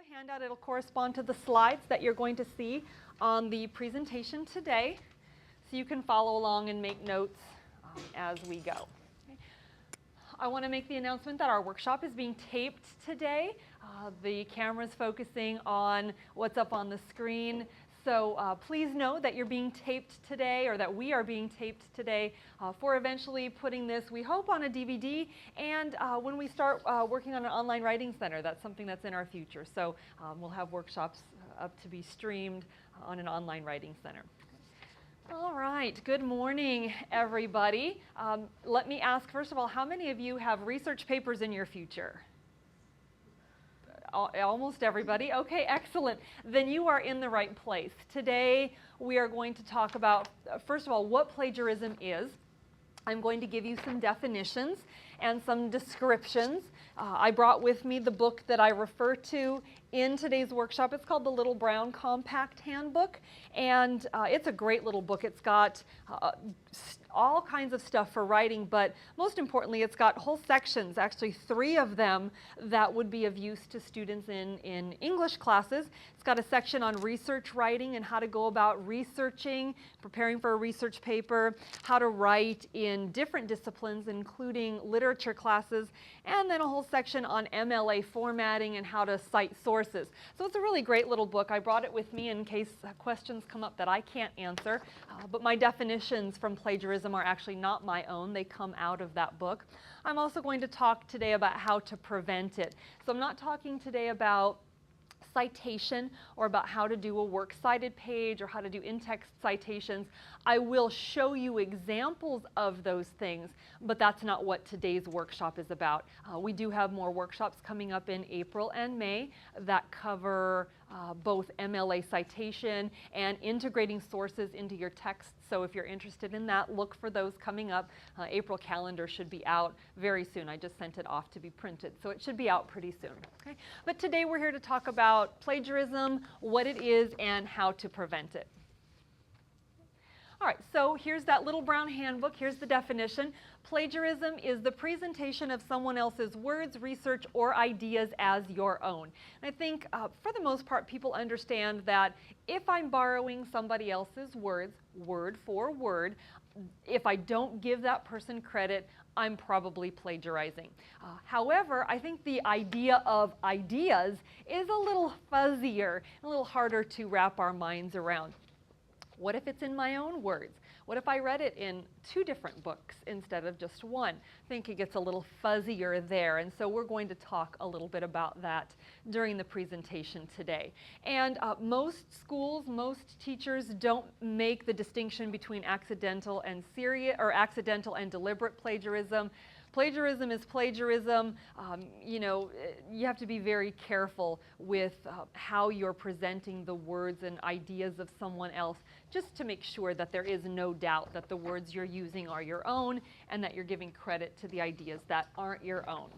a handout. It'll correspond to the slides that you're going to see on the presentation today, so you can follow along and make notes as we go. Okay. I want to make the announcement that our workshop is being taped today. The camera's focusing on what's up on the screen. So please know that you're being taped today, or that we are being taped today for eventually putting this, we hope, on a DVD. And when we start working on an online writing center, that's something that's in our future. So we'll have workshops up to be streamed on an online writing center. All right, good morning, everybody. Let me ask, first of all, how many of you have research papers in your future? Almost everybody. Okay, excellent. Then you are in the right place. Today we are going to talk about, first of all, what plagiarism is. I'm going to give you some definitions and some descriptions. I brought with me the book that I refer to in today's workshop. It's called the Little Brown Compact Handbook, and it's a great little book. It's got all kinds of stuff for writing, but most importantly, it's got whole sections, actually 3 of them, that would be of use to students in English classes. It's got a section on research writing and how to go about researching, preparing for a research paper, how to write in different disciplines, including literature classes, and then a whole section on MLA formatting and how to cite sources. So it's a really great little book. I brought it with me in case questions come up that I can't answer, but my definitions from plagiarism are actually not my own. They come out of that book. I'm also going to talk today about how to prevent it. So I'm not talking today about citation or about how to do a works cited page or how to do in-text citations. I will show you examples of those things, but that's not what today's workshop is about. We do have more workshops coming up in April and May that cover both MLA citation and integrating sources into your text. So if you're interested in that, look for those coming up. April calendar should be out very soon. I just sent it off to be printed, so it should be out pretty soon. Okay? But today we're here to talk about plagiarism, what it is, and how to prevent it. All right, so here's that Little Brown Handbook. Here's the definition. Plagiarism is the presentation of someone else's words, research, or ideas as your own. And I think for the most part, people understand that if I'm borrowing somebody else's words, word for word, if I don't give that person credit, I'm probably plagiarizing. However, I think the idea of ideas is a little fuzzier, a little harder to wrap our minds around. What if it's in my own words? What if I read it in 2 different books instead of just 1? I think it gets a little fuzzier there, and so we're going to talk a little bit about that during the presentation today. And most schools, most teachers don't make the distinction between accidental and accidental and deliberate plagiarism. Plagiarism is plagiarism. You know, you have to be very careful with how you're presenting the words and ideas of someone else, just to make sure that there is no doubt that the words you're using are your own and that you're giving credit to the ideas that aren't your own.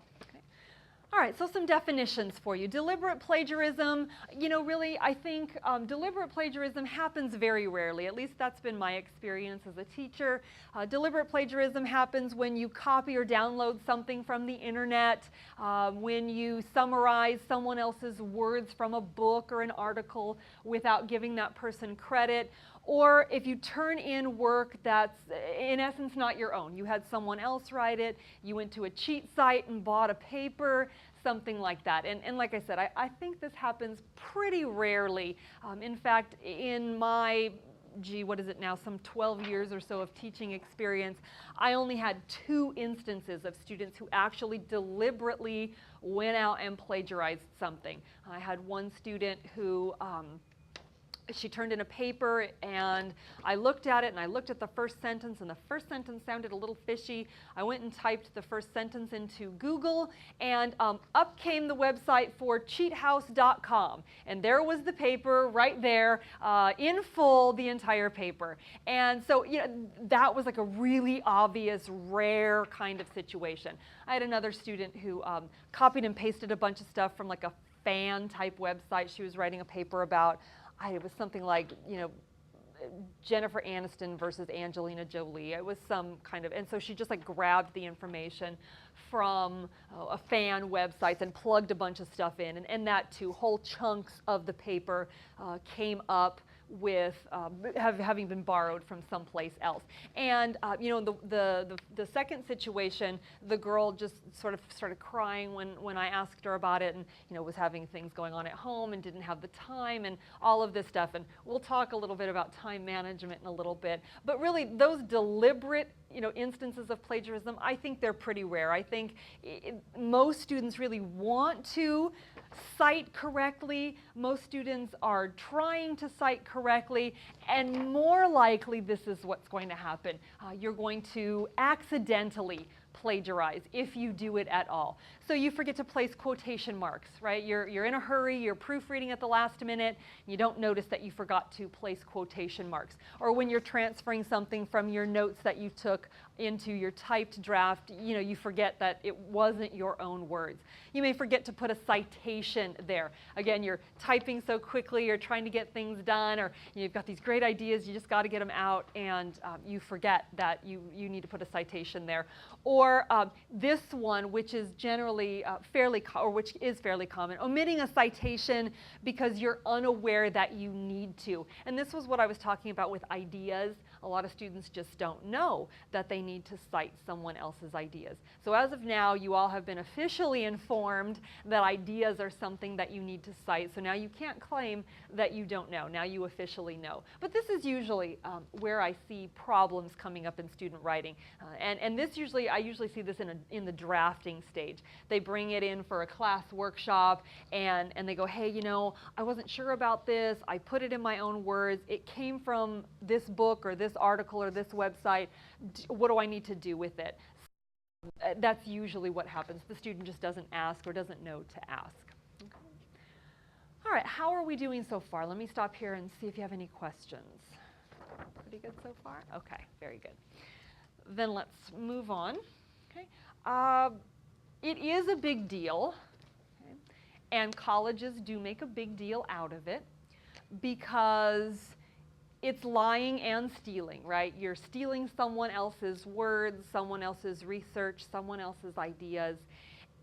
All right, so some definitions for you. Deliberate plagiarism, you know, really, I think deliberate plagiarism happens very rarely. At least that's been my experience as a teacher. Deliberate plagiarism happens when you copy or download something from the internet, when you summarize someone else's words from a book or an article without giving that person credit, or if you turn in work that's in essence not your own. You had someone else write it, you went to a cheat site and bought a paper, something like that. And like I said, I think this happens pretty rarely. In fact, in my, what is it now, some 12 years or so of teaching experience, I only had 2 instances of students who actually deliberately went out and plagiarized something. I had one student who she turned in a paper, and I looked at it, and I looked at the first sentence, and the first sentence sounded a little fishy. I went and typed the first sentence into Google, and up came the website for cheathouse.com, and there was the paper right there, in full, the entire paper. And so, you know, that was like a really obvious, rare kind of situation. I had another student who copied and pasted a bunch of stuff from like a fan type website she was writing a paper about. It was something like, you know, Jennifer Aniston versus Angelina Jolie. It was some kind of, and so she just like grabbed the information from a fan websites and plugged a bunch of stuff in, and that too, whole chunks of the paper came up with having been borrowed from someplace else. And you know, the second situation, the girl just sort of started crying when I asked her about it, and you know, was having things going on at home and didn't have the time and all of this stuff. And we'll talk a little bit about time management in a little bit. But really, those deliberate, you know, instances of plagiarism, I think they're pretty rare. I think most students really want to cite correctly. Most students are trying to cite correctly, and more likely this is what's going to happen. You're going to accidentally plagiarize if you do it at all. So you forget to place quotation marks, right? You're in a hurry, you're proofreading at the last minute, you don't notice that you forgot to place quotation marks. Or when you're transferring something from your notes that you took into your typed draft, you know, you forget that it wasn't your own words. You may forget to put a citation there. Again, you're typing so quickly, you're trying to get things done, or you've got these great ideas, you just got to get them out, and you forget that you need to put a citation there. Or this one, which is generally fairly common, omitting a citation because you're unaware that you need to. And this was what I was talking about with ideas. A lot of students just don't know that they need to cite someone else's ideas. So as of now, you all have been officially informed that ideas are something that you need to cite. So now you can't claim that you don't know. Now you officially know. But this is usually where I see problems coming up in student writing. And this usually, I usually see this in the drafting stage. They bring it in for a class workshop, and they go, hey, you know, I wasn't sure about this. I put it in my own words. It came from this book or this article or this website. What do I need to do with it? That's usually what happens. The student just doesn't ask or doesn't know to ask. Okay. All right, how are we doing so far? Let me stop here and see if you have any questions. Pretty good so far? Okay, very good. Then let's move on. Okay. It is a big deal, okay? And colleges do make a big deal out of it because it's lying and stealing, right? You're stealing someone else's words, someone else's research, someone else's ideas,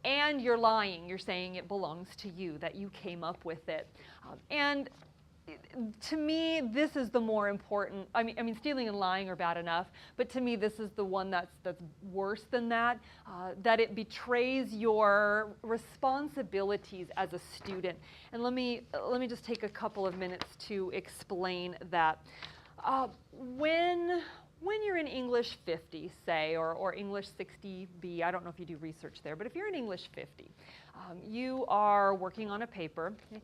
and you're lying. You're saying it belongs to you, that you came up with it. And to me, this is the more important. I mean, stealing and lying are bad enough, but to me, this is the one that's worse than that. That it betrays your responsibilities as a student. And let me just take a couple of minutes to explain that. When you're in English 50, say, or English 60B, I don't know if you do research there, but if you're in English 50, you are working on a paper. Okay?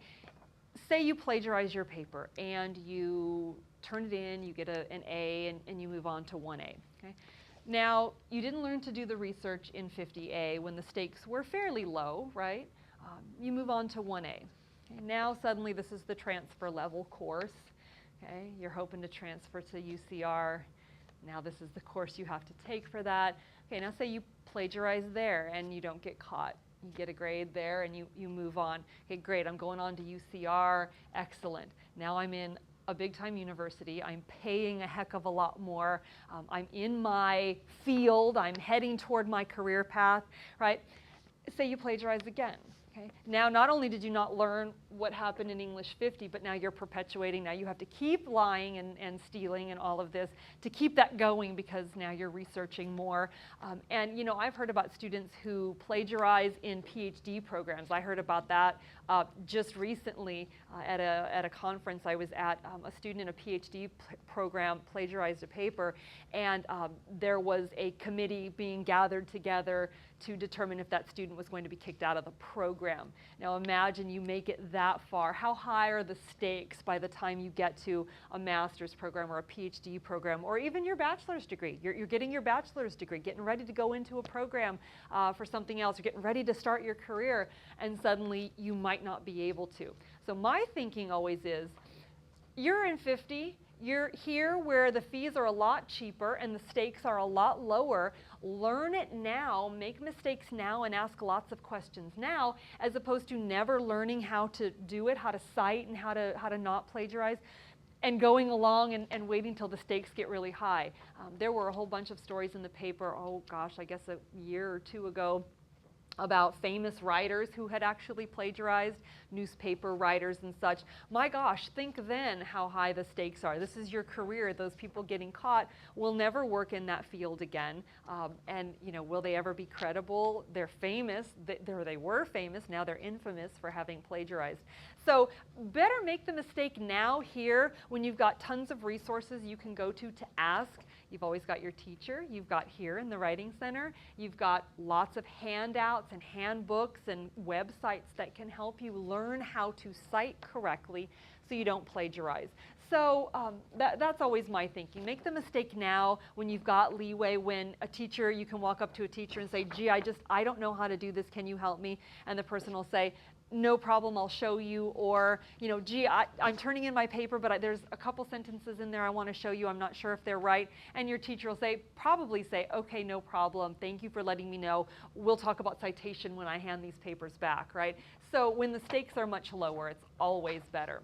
Say you plagiarize your paper and you turn it in, you get an A, and you move on to 1A. Okay? Now, you didn't learn to do the research in 50A when the stakes were fairly low, right? You move on to 1A. Okay? Now, suddenly, this is the transfer level course. Okay? You're hoping to transfer to UCR. Now, this is the course you have to take for that. Okay, now say you plagiarize there and you don't get caught. You get a grade there and you move on. Okay, great, I'm going on to UCR, excellent. Now I'm in a big time university, I'm paying a heck of a lot more, I'm in my field, I'm heading toward my career path, right? Say you plagiarize again. Okay. Now, not only did you not learn what happened in English 50, but now you're perpetuating. Now you have to keep lying and stealing and all of this to keep that going because now you're researching more. And, you know, I've heard about students who plagiarize in PhD programs. I heard about that just recently at a conference I was at. A student in a PhD program plagiarized a paper, and there was a committee being gathered together to determine if that student was going to be kicked out of the program. Now imagine you make it that far. How high are the stakes by the time you get to a master's program or a PhD program or even your bachelor's degree? You're getting your bachelor's degree, getting ready to go into a program for something else. You're getting ready to start your career, and suddenly you might not be able to. So my thinking always is, you're in 50, you're here where the fees are a lot cheaper and the stakes are a lot lower. Learn it now, make mistakes now, and ask lots of questions now, as opposed to never learning how to do it, how to cite and how to not plagiarize. and going along and waiting till the stakes get really high. There were a whole bunch of stories in the paper, oh gosh, I guess a year or two ago, about famous writers who had actually plagiarized, newspaper writers and such. My gosh, think then how high the stakes are. This is your career. Those people getting caught will never work in that field again. And you know, will they ever be credible? They're famous. They were famous. Now they're infamous for having plagiarized. So better make the mistake now here when you've got tons of resources you can go to ask. You've always got your teacher. You've got here in the Writing Center. You've got lots of handouts and handbooks and websites that can help you learn how to cite correctly so you don't plagiarize. So that's always my thinking. Make the mistake now when you've got leeway, when a teacher, you can walk up to a teacher and say, gee, I don't know how to do this. Can you help me? And the person will say, no problem, I'll show you. Or, you know, gee, I'm turning in my paper, but there's a couple sentences in there I want to show you. I'm not sure if they're right. And your teacher will probably say, okay, no problem. Thank you for letting me know. We'll talk about citation when I hand these papers back, right? So when the stakes are much lower, it's always better.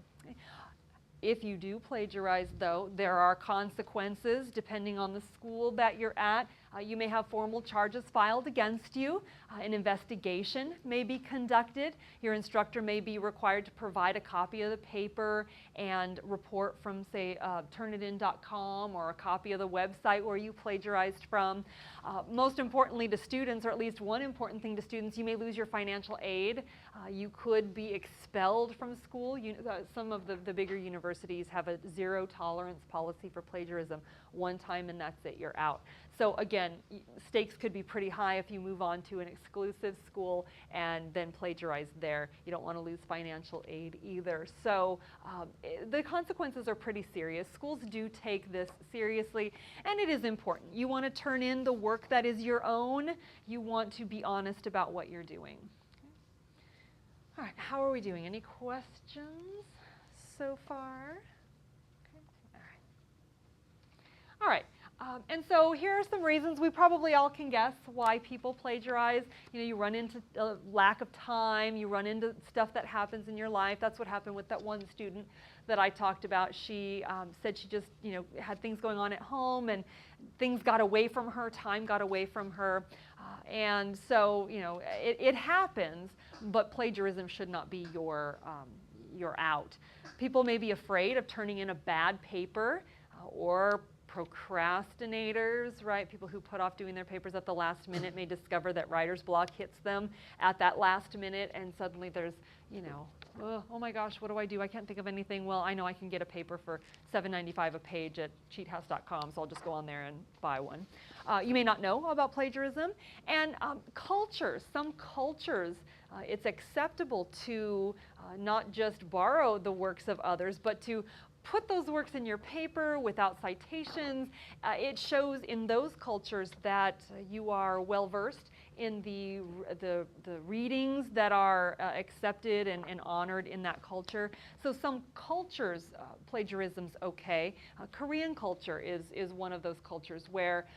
If you do plagiarize, though, there are consequences depending on the school that you're at. You may have formal charges filed against you. An investigation may be conducted. Your instructor may be required to provide a copy of the paper and report from, say, turnitin.com or a copy of the website where you plagiarized from. Most importantly to students, or at least one important thing to students, you may lose your financial aid. You could be expelled from school. Some of the bigger universities have a zero tolerance policy for plagiarism. One time and that's it, you're out. So again, stakes could be pretty high if you move on to an exclusive school and then plagiarize there. You don't want to lose financial aid either. So the consequences are pretty serious. Schools do take this seriously, and it is important. You want to turn in the work that is your own. You want to be honest about what you're doing. All right, how are we doing? Any questions so far? Okay. All right. And so here are some reasons we probably all can guess why people plagiarize. You know, you run into a lack of time, you run into stuff that happens in your life. That's what happened with that one student that I talked about. She said she just, you know, had things going on at home and things got away from her, time got away from her. And so, you know, it happens, but plagiarism should not be your out. People may be afraid of turning in a bad paper or procrastinators, right? People who put off doing their papers at the last minute may discover that writer's block hits them at that last minute, and suddenly there's, you know, oh my gosh, what do? I can't think of anything. Well, I know I can get a paper for $7.95 a page at cheathouse.com, so I'll just go on there and buy one. You may not know about plagiarism. And cultures, some cultures, it's acceptable to not just borrow the works of others, but to put those works in your paper without citations. It shows in those cultures that you are well versed in the readings that are accepted and honored in that culture. So some cultures, plagiarism's okay. Korean culture is one of those cultures where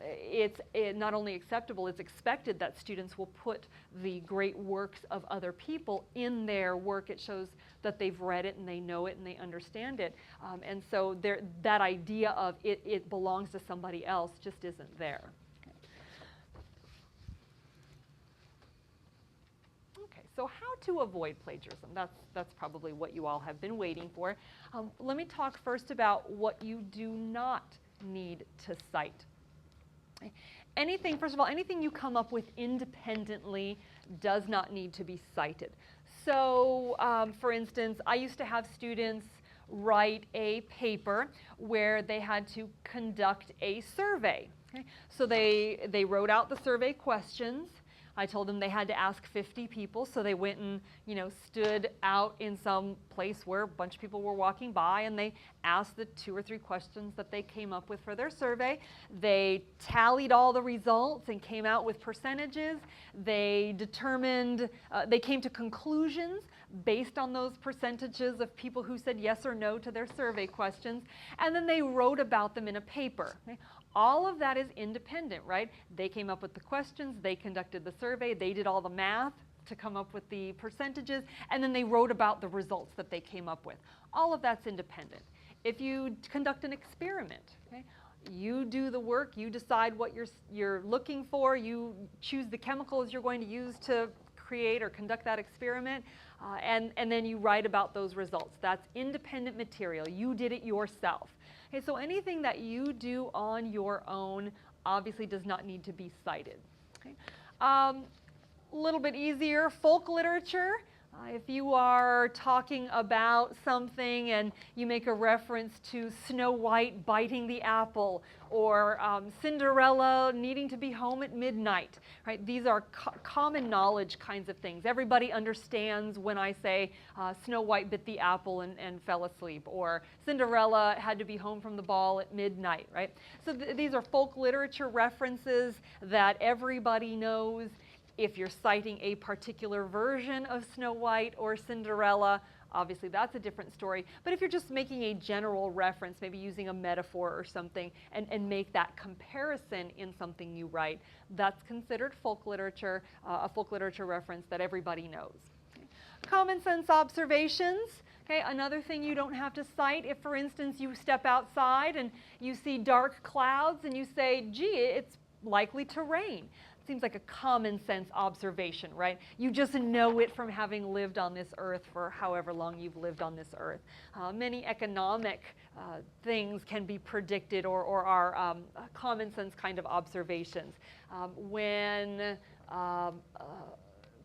it's not only acceptable, it's expected that students will put the great works of other people in their work. It shows that they've read it and they know it and they understand it. And so that idea of it belongs to somebody else just isn't there. Okay, so how to avoid plagiarism? That's probably what you all have been waiting for. Let me talk first about what you do not need to cite. Anything, first of all, anything you come up with independently does not need to be cited. So, for instance, I used to have students write a paper where they had to conduct a survey. Okay? So they wrote out the survey questions. I told them they had to ask 50 people, so they went and, you know, stood out in some place where a bunch of people were walking by, and they asked the 2 or 3 questions that they came up with for their survey. They tallied all the results and came out with percentages. They determined, they came to conclusions based on those percentages of people who said yes or no to their survey questions, and then they wrote about them in a paper. Okay? All of that is independent, right? They came up with the questions, they conducted the survey, they did all the math to come up with the percentages, and then they wrote about the results that they came up with. All of that's independent. if you conduct an experiment, okay? You do the work, you decide what you're looking for, you choose the chemicals you're going to use to create or conduct that experiment, and then you write about those results. That's independent material. You did it yourself. Okay, so anything that you do on your own obviously does not need to be cited. Okay? A little bit easier, folk literature. If you are talking about something and you make a reference to Snow White biting the apple, or Cinderella needing to be home at midnight, right? These are common knowledge kinds of things. Everybody understands when I say Snow White bit the apple and fell asleep, or Cinderella had to be home from the ball at midnight, right? So these are folk literature references that everybody knows. If you're citing a particular version of Snow White or Cinderella, obviously that's a different story. But if you're just making a general reference, maybe using a metaphor or something, and make that comparison in something you write, that's considered folk literature, a folk literature reference that everybody knows. Okay. Common sense observations. Okay, another thing you don't have to cite. If, for instance, you step outside and you see dark clouds and you say, gee, it's likely to rain. Seems like a common sense observation, right? You just know it from having lived on this earth for however long you've lived on this earth. Many economic things can be predicted or are common sense kind of observations. When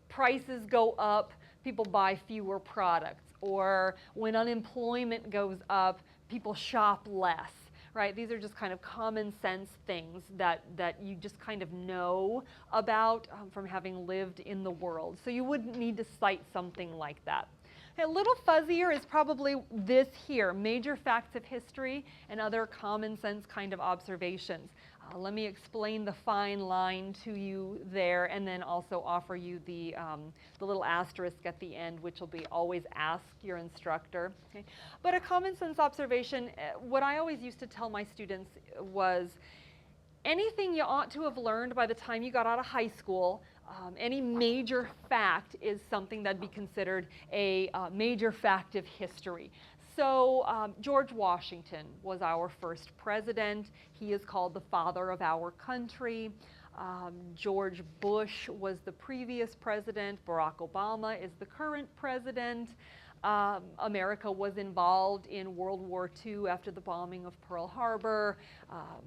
prices go up, people buy fewer products. Or when unemployment goes up, people shop less. Right? These are just kind of common sense things that you just kind of know about from having lived in the world. So you wouldn't need to cite something like that. A little fuzzier is probably this here, major facts of history and other common sense kind of observations. Let me explain the fine line to you there, and then also offer you the little asterisk at the end, which will be always ask your instructor. Okay? But a common sense observation, what I always used to tell my students was, anything you ought to have learned by the time you got out of high school, any major fact is something that'd be considered a major fact of history. So George Washington was our first president. He is called the father of our country. George Bush was the previous president. Barack Obama is the current president. America was involved in World War II after the bombing of Pearl Harbor.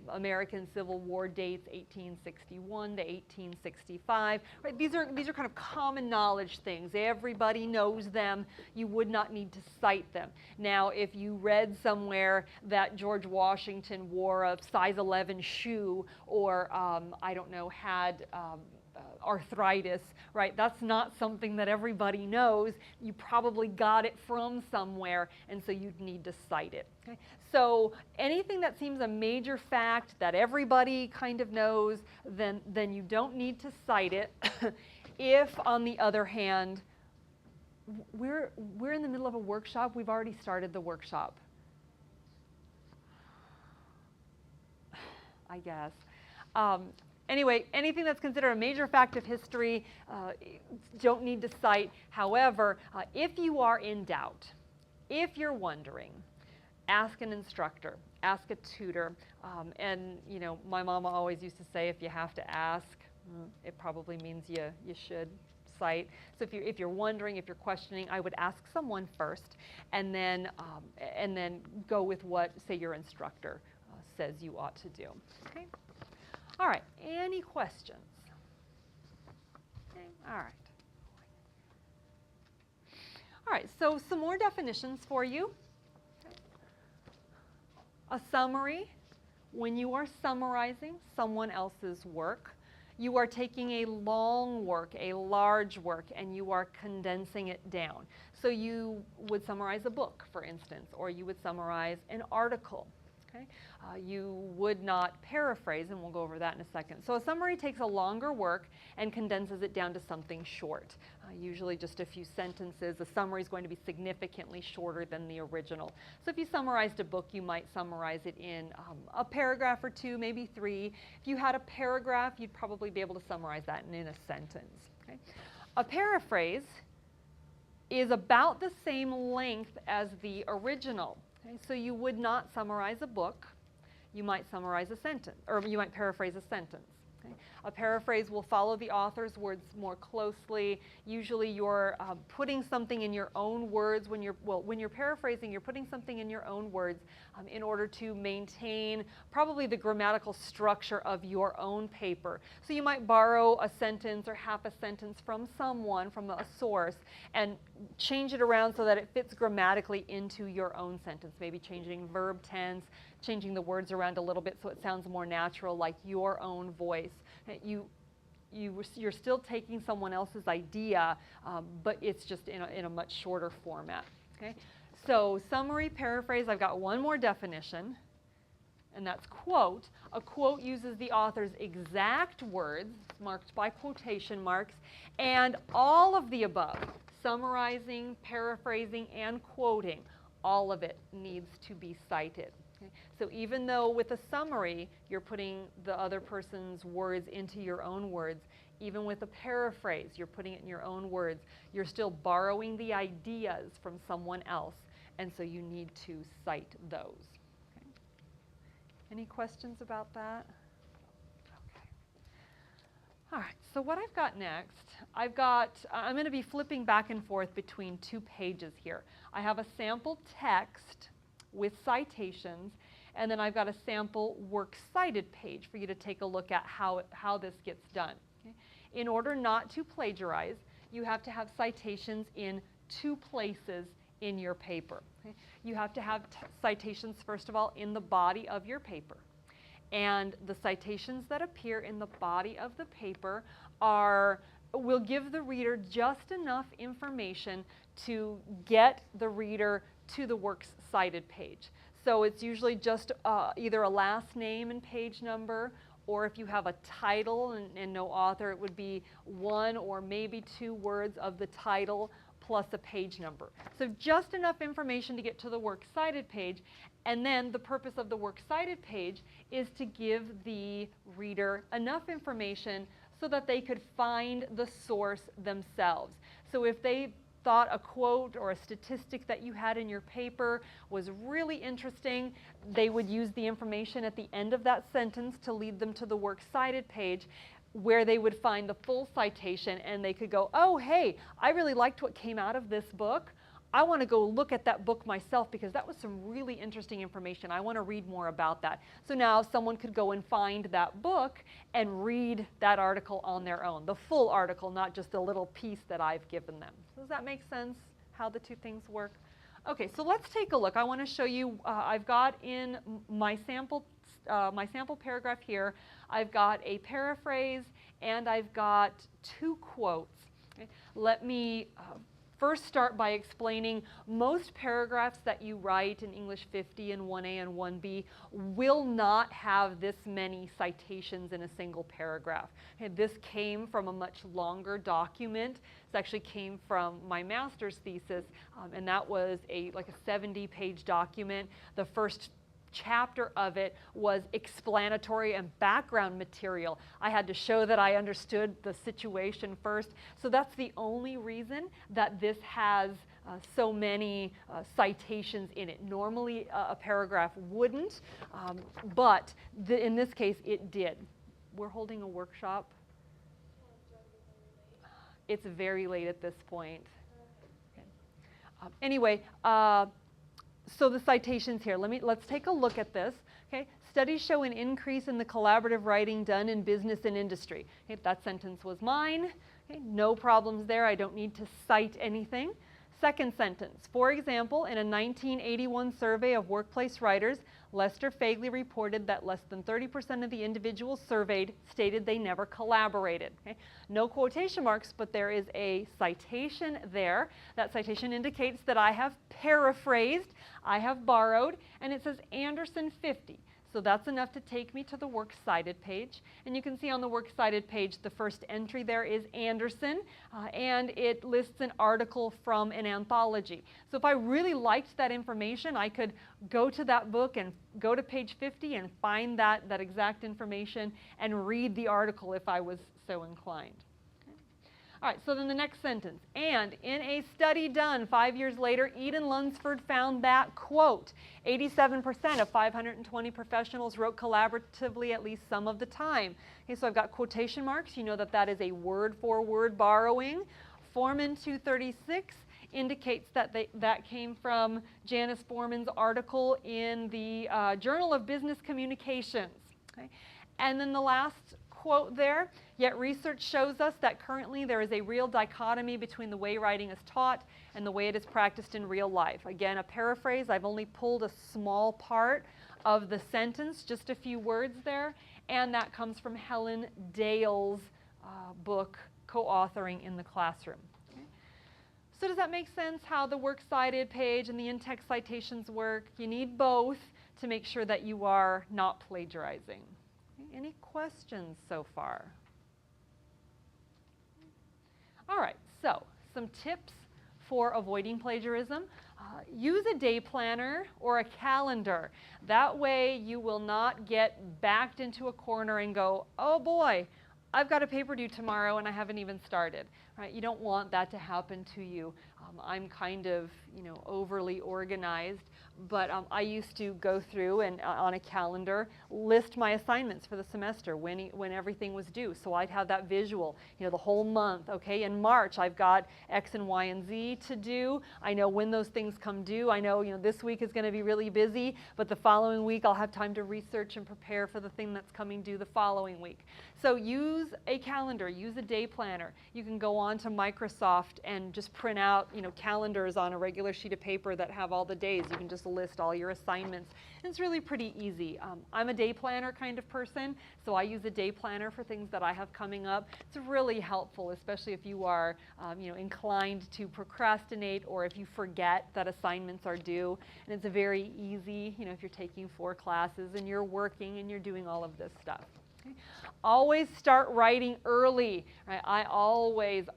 American Civil War dates 1861 to 1865. Right? These are kind of common knowledge things. Everybody knows them. You would not need to cite them. Now, if you read somewhere that George Washington wore a size 11 shoe, or I don't know, had arthritis, right? That's not something that everybody knows. You probably got it from somewhere, and so you'd need to cite it. Okay? So anything that seems a major fact that everybody kind of knows, then you don't need to cite it. If, on the other hand, we're in the middle of a workshop, we've already started the workshop. I guess. Anyway, anything that's considered a major fact of history, don't need to cite. However, if you are in doubt, if you're wondering, ask an instructor, ask a tutor. And you know, my mama always used to say, if you have to ask, it probably means you should cite. So if you're wondering, if you're questioning, I would ask someone first, and then go with what, say, your instructor says you ought to do. Okay. All right, any questions? Okay. All right. All right, so some more definitions for you. Okay. A summary, when you are summarizing someone else's work, you are taking a long work, a large work, and you are condensing it down. So you would summarize a book, for instance, or you would summarize an article. Okay? You would not paraphrase, and we'll go over that in a second. So a summary takes a longer work and condenses it down to something short, usually just a few sentences. A summary is going to be significantly shorter than the original. So if you summarized a book, you might summarize it in a paragraph or two, maybe 3. If you had a paragraph, you'd probably be able to summarize that in a sentence. Okay? A paraphrase is about the same length as the original. Okay, so you would not summarize a book. You might summarize a sentence, or you might paraphrase a sentence. Okay? A paraphrase will follow the author's words more closely. Usually you're putting something in your own words. When you're paraphrasing, you're putting something in your own words in order to maintain probably the grammatical structure of your own paper. So you might borrow a sentence or half a sentence from someone, from a source, and change it around so that it fits grammatically into your own sentence, maybe changing verb tense, changing the words around a little bit so it sounds more natural, like your own voice. You're still taking someone else's idea, but it's just in a much shorter format. Okay? So summary, paraphrase, I've got one more definition, and that's quote. A quote uses the author's exact words, marked by quotation marks, and all of the above, summarizing, paraphrasing, and quoting, all of it needs to be cited. Okay? So even though with a summary, you're putting the other person's words into your own words, even with a paraphrase, you're putting it in your own words, you're still borrowing the ideas from someone else, and so you need to cite those. Okay? Any questions about that? Okay. All right, so what I've got next, I'm going to be flipping back and forth between two pages here. I have a sample text with citations, and then I've got a sample works cited page for you to take a look at how this gets done. Okay? In order not to plagiarize, you have to have citations in two places in your paper. Okay? You have to have citations, first of all, in the body of your paper. And the citations that appear in the body of the paper will give the reader just enough information to get the reader to the works cited page. So it's usually just either a last name and page number, or if you have a title and no author, it would be one or maybe two words of the title plus a page number. So just enough information to get to the works cited page, and then the purpose of the works cited page is to give the reader enough information so that they could find the source themselves. So if they thought a quote or a statistic that you had in your paper was really interesting, they would use the information at the end of that sentence to lead them to the works cited page, where they would find the full citation, and they could go, oh, hey, I really liked what came out of this book. I want to go look at that book myself because that was some really interesting information. I want to read more about that. So now someone could go and find that book and read that article on their own, the full article, not just a little piece that I've given them. Does that make sense, how the two things work? Okay, so let's take a look. I want to show you, I've got in my sample paragraph here, I've got a paraphrase and I've got two quotes. Okay? Let me first start by explaining most paragraphs that you write in English 50 and 1A and 1B will not have this many citations in a single paragraph. Okay, this came from a much longer document. This actually came from my master's thesis, and that was like a 70-page document. The first chapter of it was explanatory and background material. I had to show that I understood the situation first. So that's the only reason that this has so many citations in it. Normally a paragraph wouldn't, but in this case it did. We're holding a workshop. It's very late at this point. Okay. Anyway, so the citations here, let's take a look at this. Okay? Studies show an increase in the collaborative writing done in business and industry. Okay, that sentence was mine. Okay, no problems there. I don't need to cite anything. Second sentence, for example, in a 1981 survey of workplace writers, Lester Fagley reported that less than 30% of the individuals surveyed stated they never collaborated. Okay? No quotation marks, but there is a citation there. That citation indicates that I have paraphrased, I have borrowed, and it says Anderson 50. So that's enough to take me to the works cited page. And you can see on the works cited page, the first entry there is Anderson, and it lists an article from an anthology. So if I really liked that information, I could go to that book and go to page 50 and find that exact information and read the article if I was so inclined. All right, so then the next sentence. And in a study done 5 years later, Eden Lunsford found that, quote, 87% of 520 professionals wrote collaboratively at least some of the time. Okay, so I've got quotation marks. You know that that is a word-for-word borrowing. Foreman 236 indicates that that came from Janice Foreman's article in the Journal of Business Communications. Okay? And then the last quote there, yet research shows us that currently there is a real dichotomy between the way writing is taught and the way it is practiced in real life. Again, a paraphrase. I've only pulled a small part of the sentence, just a few words there, and that comes from Helen Dale's book, Co-authoring in the Classroom. Okay. So does that make sense how the works cited page and the in-text citations work? You need both to make sure that you are not plagiarizing. Any questions so far? All right, so some tips for avoiding plagiarism. Use a day planner or a calendar. That way you will not get backed into a corner and go, oh boy, I've got a paper due tomorrow and I haven't even started. Right? You don't want that to happen to you. I'm kind of, overly organized, but I used to go through and on a calendar list my assignments for the semester when everything was due. So I'd have that visual, the whole month. Okay, in March I've got X and Y and Z to do. I know when those things come due. I know, this week is going to be really busy, but the following week I'll have time to research and prepare for the thing that's coming due the following week. So use a calendar, use a day planner. You can go on to Microsoft and just print out, calendars on a regular sheet of paper that have all the days. You can just list all your assignments. It's really pretty easy. I'm a day planner kind of person, so I use a day planner for things that I have coming up. It's really helpful, especially if you are, inclined to procrastinate or if you forget that assignments are due. And it's very easy, if you're taking 4 classes and you're working and you're doing all of this stuff. Okay. Always start writing early. Right? I always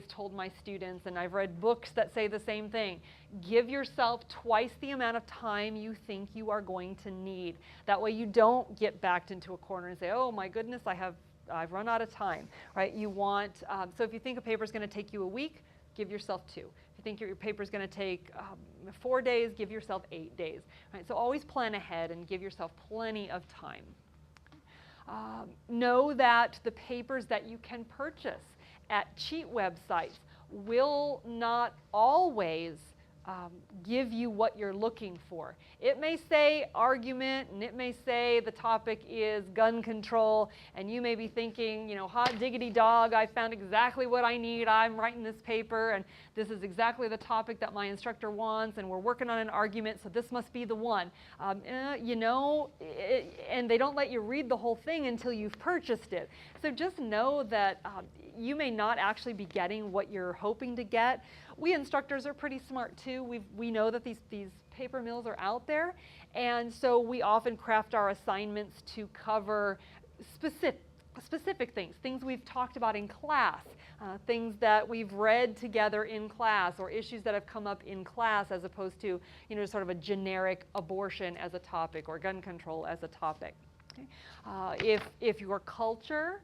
told my students, and I've read books that say the same thing, give yourself twice the amount of time you think you are going to need. That way you don't get backed into a corner and say, oh my goodness, I've run out of time. Right? You want, so if you think a paper is going to take you a week, give yourself 2. If you think your paper is going to take 4 days, give yourself 8 days. Right? So always plan ahead and give yourself plenty of time. Know that the papers that you can purchase at cheat websites will not always give you what you're looking for. It may say argument, and it may say the topic is gun control, and you may be thinking, hot diggity dog, I found exactly what I need. I'm writing this paper, and this is exactly the topic that my instructor wants, and we're working on an argument, so this must be the one. And they don't let you read the whole thing until you've purchased it. So just know that you may not actually be getting what you're hoping to get. We instructors are pretty smart too. We know that these paper mills are out there, and so we often craft our assignments to cover specific things we've talked about in class, things that we've read together in class, or issues that have come up in class, as opposed to sort of a generic abortion as a topic or gun control as a topic. Okay? If your culture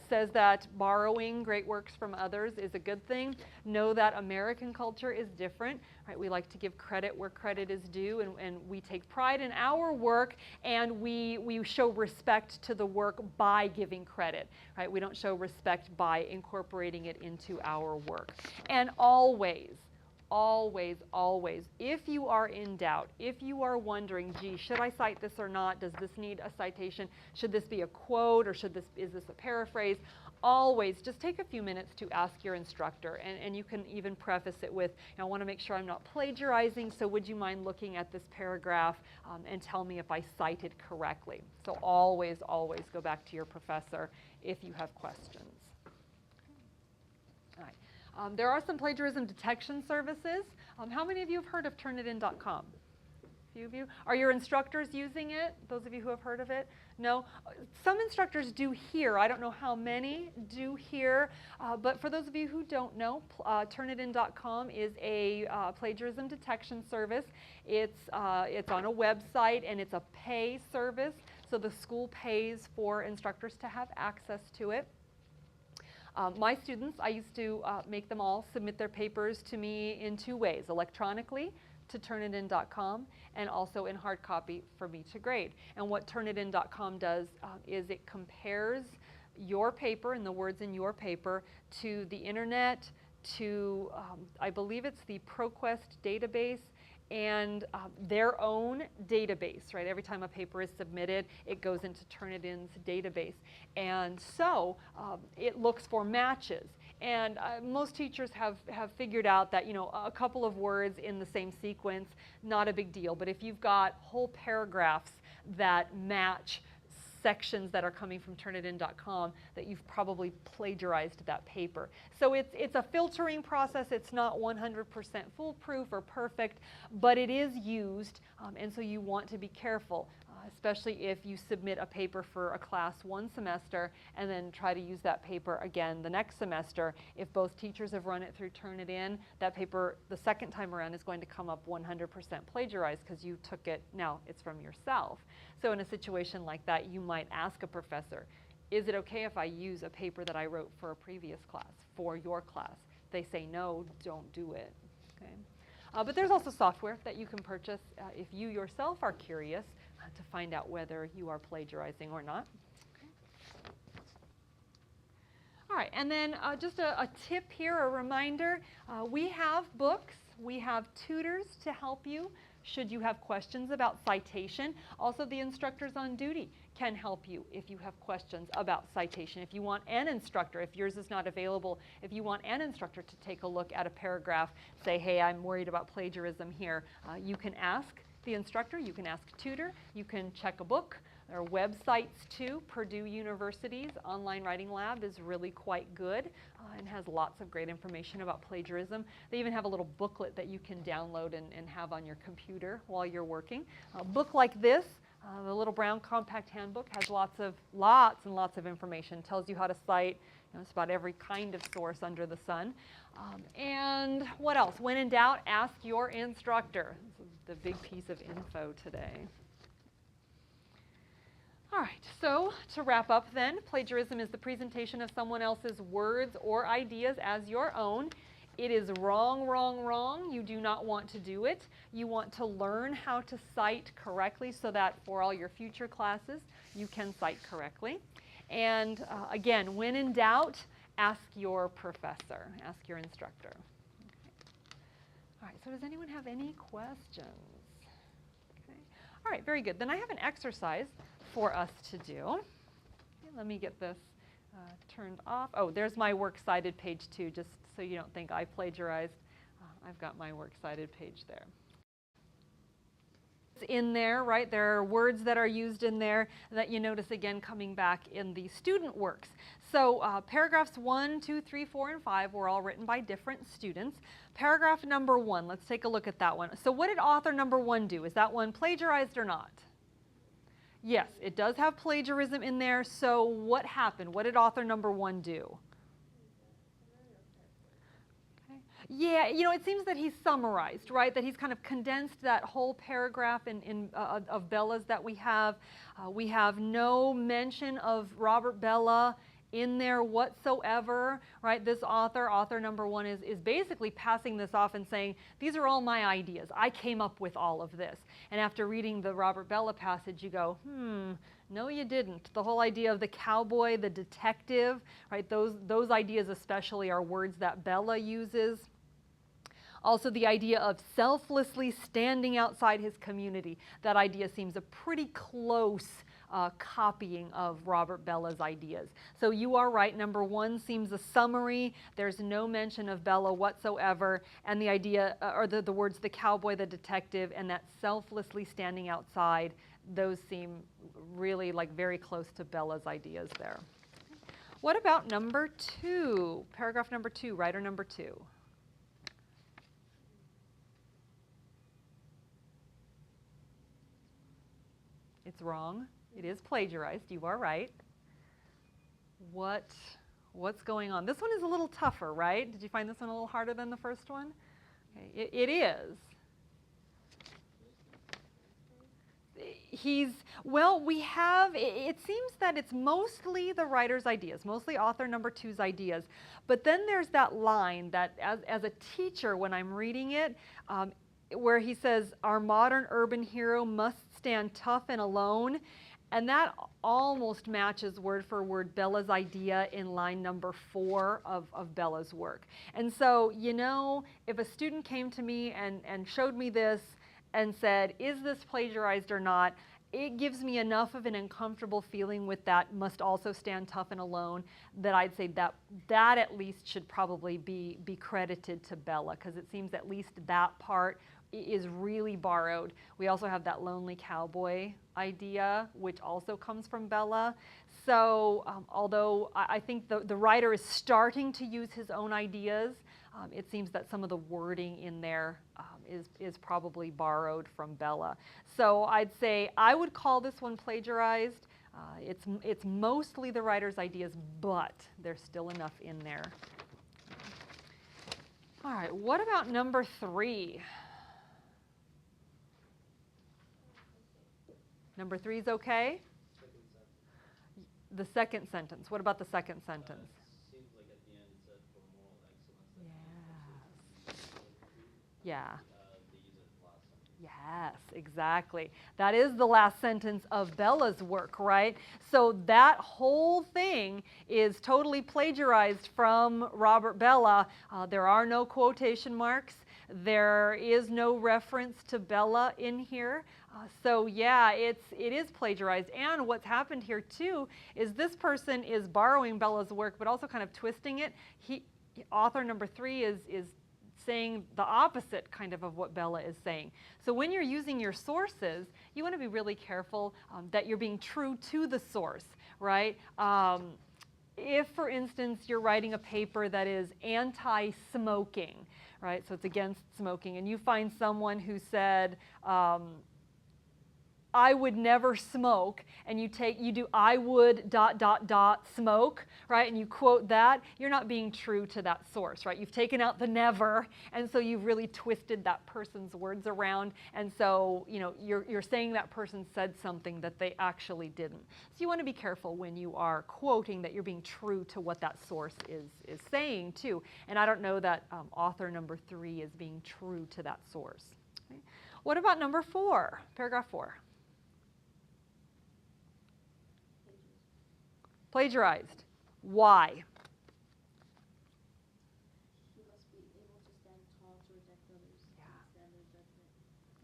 says that borrowing great works from others is a good thing, know that American culture is different. Right? We like to give credit where credit is due, and we take pride in our work, and we show respect to the work by giving credit. Right? We don't show respect by incorporating it into our work. And always, if you are in doubt, if you are wondering, gee, should I cite this or not? Does this need a citation? Should this be a quote, or is this a paraphrase? Always just take a few minutes to ask your instructor, and you can even preface it with, I want to make sure I'm not plagiarizing, so would you mind looking at this paragraph and tell me if I cite it correctly? So always go back to your professor if you have questions. All right. There are some plagiarism detection services. How many of you have heard of Turnitin.com? A few of you. Are your instructors using it? Those of you who have heard of it? No? Some instructors do here. I don't know how many do here. But for those of you who don't know, Turnitin.com is a plagiarism detection service. It's on a website, and it's a pay service. So the school pays for instructors to have access to it. My students, I used to make them all submit their papers to me in 2 ways, electronically to turnitin.com and also in hard copy for me to grade. And what turnitin.com does is it compares your paper and the words in your paper to the internet, to I believe it's the ProQuest database, and their own database, right? Every time a paper is submitted, it goes into Turnitin's database. And so it looks for matches. And most teachers have figured out that, you know, a couple of words in the same sequence, not a big deal. But if you've got whole paragraphs that match sections that are coming from Turnitin.com, that you've probably plagiarized that paper. So it's a filtering process. It's not 100% foolproof or perfect, but it is used, and so you want to be careful, especially if you submit a paper for a class one semester and then try to use that paper again the next semester. If both teachers have run it through Turnitin, that paper the second time around is going to come up 100% plagiarized because you took it, now it's from yourself. So in a situation like that, you might ask a professor, is it okay if I use a paper that I wrote for a previous class, for your class? They say no, don't do it. Okay? But there's also software that you can purchase if you yourself are curious to find out whether you are plagiarizing or not. Okay. All right, and then just a tip here, a reminder, we have books, we have tutors to help you should you have questions about citation. Also, the instructors on duty can help you if you have questions about citation. If you want an instructor, if yours is not available, if you want an instructor to take a look at a paragraph, say, hey, I'm worried about plagiarism here, you can ask the instructor, you can ask a tutor, you can check a book. There are websites too. Purdue University's online writing lab is really quite good and has lots of great information about plagiarism. They even have a little booklet that you can download and have on your computer while you're working. A book like this, the little brown compact handbook, has lots and lots of information. Tells you how to cite, you know, it's about every kind of source under the sun. And what else? When in doubt, ask your instructor. This is the big piece of info today. All right, so to wrap up then, plagiarism is the presentation of someone else's words or ideas as your own. It is wrong, wrong, wrong. You do not want to do it. You want to learn how to cite correctly so that for all your future classes, you can cite correctly. And again, when in doubt, ask your professor, ask your instructor. Okay. All right, so does anyone have any questions? Okay. All right, very good. Then I have an exercise for us to do. Okay, let me get this turned off. Oh, there's my works cited page 2, just so you don't think I plagiarized. I've got my works cited page there. It's in there, right? There are words that are used in there that you notice again coming back in the student works. So paragraphs 1, 2, 3, 4, and 5 were all written by different students. Paragraph number 1, let's take a look at that one. So what did author number 1 do? Is that one plagiarized or not? Yes, it does have plagiarism in there. So what happened? What did author number 1 do? Okay. Yeah, you know, it seems that he's summarized, right? That he's kind of condensed that whole paragraph of Bella's that we have. We have no mention of Robert Bella in there whatsoever, right? This author number 1, is basically passing this off and saying, these are all my ideas. I came up with all of this. And after reading the Robert Bella passage, you go, no, you didn't. The whole idea of the cowboy, the detective, right? Those ideas especially are words that Bella uses. Also, the idea of selflessly standing outside his community. That idea seems a pretty close copying of Robert Bella's ideas. So you are right, number 1 seems a summary. There's no mention of Bella whatsoever, and the idea, or the words the cowboy, the detective, and that selflessly standing outside, those seem really like very close to Bella's ideas there. What about number 2? Paragraph number 2, writer number 2. It's wrong. It is plagiarized. You are right. What's going on? This one is a little tougher, right? Did you find this one a little harder than the first one? Okay, it is. Well, it seems that it's mostly the writer's ideas, mostly author number 2's ideas. But then there's that line that as a teacher, when I'm reading it, where he says, our modern urban hero must stand tough and alone. And that almost matches word for word Bella's idea in line number 4 of Bella's work. And so, if a student came to me and showed me this and said, is this plagiarized or not, it gives me enough of an uncomfortable feeling with that must also stand tough and alone that I'd say that at least should probably be credited to Bella, because it seems at least that part is really borrowed. We also have that lonely cowboy idea, which also comes from Bella. So although I think the writer is starting to use his own ideas, it seems that some of the wording in there is probably borrowed from Bella. So I'd say I would call this one plagiarized. It's mostly the writer's ideas, but there's still enough in there. All right, what about number 3? Number 3 is okay? The second sentence. What about the second sentence? Seems like at the end it said for moral excellence. Yeah. They use it last sentence. Yes, exactly. That is the last sentence of Bella's work, right? So that whole thing is totally plagiarized from Robert Bella. There are no quotation marks. There is no reference to Bella in here. So yeah, it is plagiarized. And what's happened here too is this person is borrowing Bella's work, but also kind of twisting it. Author number 3 is saying the opposite kind of what Bella is saying. So when you're using your sources, you want to be really careful that you're being true to the source, right? If, for instance, you're writing a paper that is anti-smoking, right? So it's against smoking, and you find someone who said, I would never smoke, and you do I would ... smoke, right? And you quote that, you're not being true to that source, right? You've taken out the never, and so you've really twisted that person's words around, and so you're saying that person said something that they actually didn't. So you want to be careful when you are quoting that you're being true to what that source is saying too. And I don't know that author number 3 is being true to that source. Okay. What about number 4, paragraph 4? Plagiarized. Why? He must be able to stand tall to reject others and stand their judgment.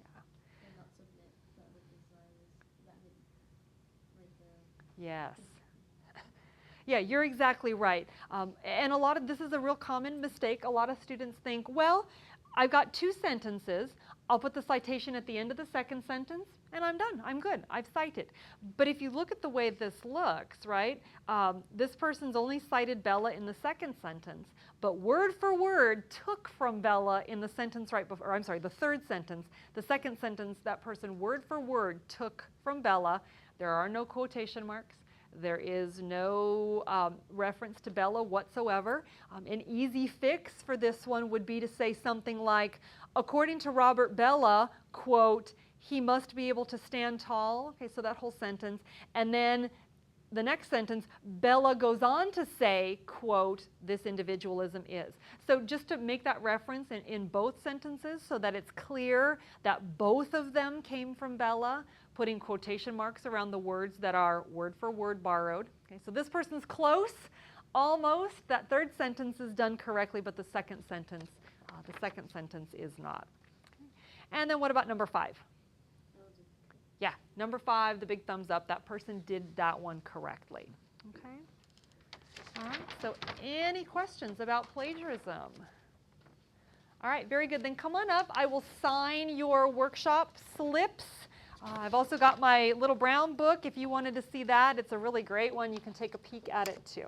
Yeah. And not submit to other desires. That right there. Yes. Yeah, you're exactly right. And this is a real common mistake. A lot of students think, well, I've got 2 sentences. I'll put the citation at the end of the second sentence, and I'm done. I'm good. I've cited. But if you look at the way this looks, right, this person's only cited Bella in the second sentence, but word for word took from Bella in the sentence right before, or I'm sorry, the third sentence. The second sentence, that person word for word took from Bella. There are no quotation marks. There is no reference to Bella whatsoever. An easy fix for this one would be to say something like, according to Robert Bella, quote, he must be able to stand tall. Okay, so that whole sentence. And then the next sentence, Bella goes on to say, quote, this individualism is. So just to make that reference in both sentences so that it's clear that both of them came from Bella, putting quotation marks around the words that are word for word borrowed. Okay, so this person's close, almost. That third sentence is done correctly, but the second sentence is not. Okay. And then what about number 5? Yeah, number 5, the big thumbs up. That person did that one correctly. Okay. All right. So any questions about plagiarism? All right, very good. Then come on up. I will sign your workshop slips. I've also got my little brown book if you wanted to see that. It's a really great one. You can take a peek at it too.